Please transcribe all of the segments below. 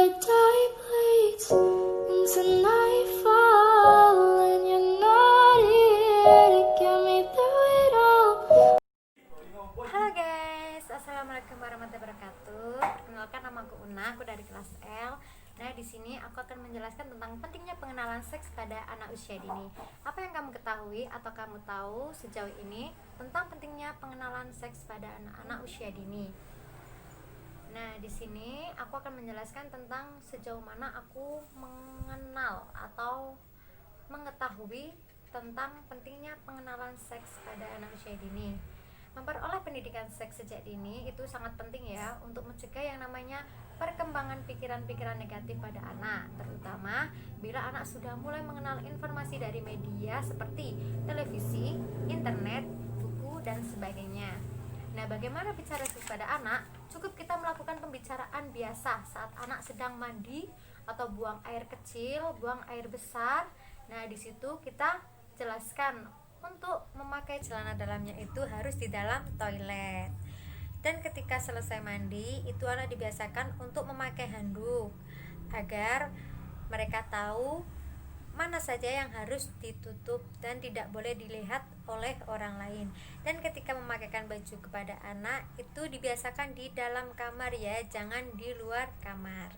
like die plates into nightfall, and you're not here to get me through it all. Halo guys, assalamualaikum warahmatullahi wabarakatuh. Perkenalkan, nama aku Una, aku dari kelas L. Nah, di sini aku akan menjelaskan tentang pentingnya pengenalan seks pada anak usia dini. Apa yang kamu ketahui atau kamu tahu sejauh ini tentang pentingnya pengenalan seks pada anak-anak usia dini? Nah, di sini aku akan menjelaskan tentang sejauh mana aku mengenal atau mengetahui tentang pentingnya pengenalan seks pada anak usia dini. Memperoleh pendidikan seks sejak dini itu sangat penting ya untuk mencegah yang namanya perkembangan pikiran-pikiran negatif pada anak, terutama bila anak sudah mulai mengenal informasi dari media seperti televisi, internet, buku, dan sebagainya. Nah, bagaimana bicara seks pada anak? Cukup kita melakukan pembicaraan biasa saat anak sedang mandi atau buang air kecil, buang air besar. Nah, di situ kita jelaskan untuk memakai celana dalamnya itu harus di dalam toilet. Dan ketika selesai mandi, itu anak dibiasakan untuk memakai handuk agar mereka tahu mana saja yang harus ditutup dan tidak boleh dilihat oleh orang lain. Dan ketika memakaikan baju kepada anak, itu dibiasakan di dalam kamar ya, jangan di luar kamar.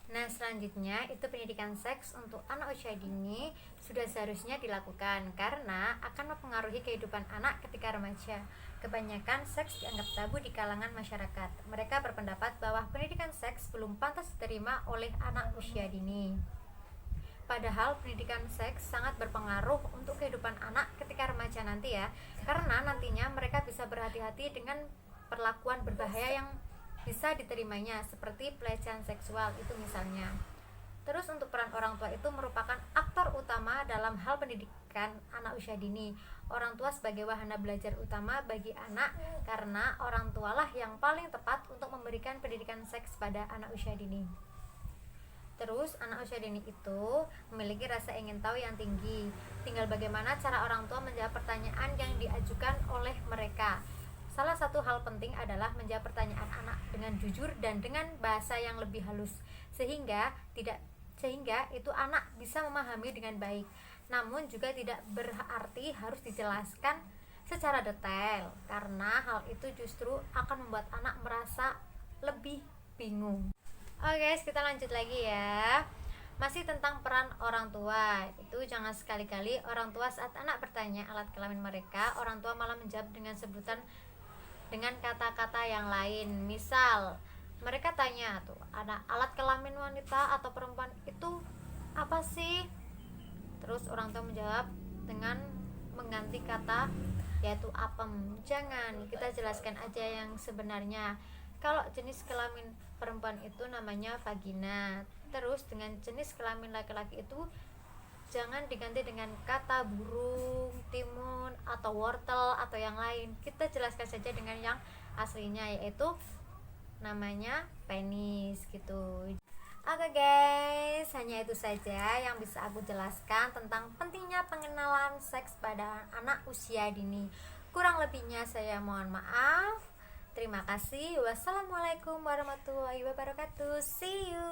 Nah, selanjutnya itu pendidikan seks untuk anak usia dini sudah seharusnya dilakukan karena akan mempengaruhi kehidupan anak ketika remaja. Kebanyakan seks dianggap tabu di kalangan masyarakat. Mereka berpendapat bahwa pendidikan seks belum pantas diterima oleh anak usia dini. Padahal pendidikan seks sangat berpengaruh untuk kehidupan anak ketika remaja nanti ya, karena nantinya mereka bisa berhati-hati dengan perlakuan berbahaya yang bisa diterimanya seperti pelecehan seksual itu misalnya. Terus untuk peran orang tua itu merupakan aktor utama dalam hal pendidikan anak usia dini. Orang tua sebagai wahana belajar utama bagi anak karena orang tualah yang paling tepat untuk memberikan pendidikan seks pada anak usia dini. Terus anak usia dini itu memiliki rasa ingin tahu yang tinggi. Tinggal bagaimana cara orang tua menjawab pertanyaan yang diajukan oleh mereka. Salah satu hal penting adalah menjawab pertanyaan anak dengan jujur dan dengan bahasa yang lebih halus sehingga itu anak bisa memahami dengan baik. Namun juga tidak berarti harus dijelaskan secara detail karena hal itu justru akan membuat anak merasa lebih bingung. Oke guys, kita lanjut lagi ya. Masih tentang peran orang tua. Itu jangan sekali-kali orang tua saat anak bertanya alat kelamin mereka, orang tua malah menjawab dengan sebutan dengan kata-kata yang lain. Misal mereka tanya tuh, ada alat kelamin wanita atau perempuan itu apa sih? Terus orang tua menjawab dengan mengganti kata yaitu apem. Jangan, kita jelaskan aja yang sebenarnya. Kalau jenis kelamin perempuan itu namanya vagina. Terus dengan jenis kelamin laki-laki itu jangan diganti dengan kata burung, timun, atau wortel, atau yang lain. Kita jelaskan saja dengan yang aslinya, yaitu namanya penis gitu. Oke guys, hanya itu saja yang bisa aku jelaskan tentang pentingnya pengenalan seks pada anak usia dini. Kurang lebihnya saya mohon maaf. Terima kasih. Wassalamualaikum warahmatullahi wabarakatuh. See you.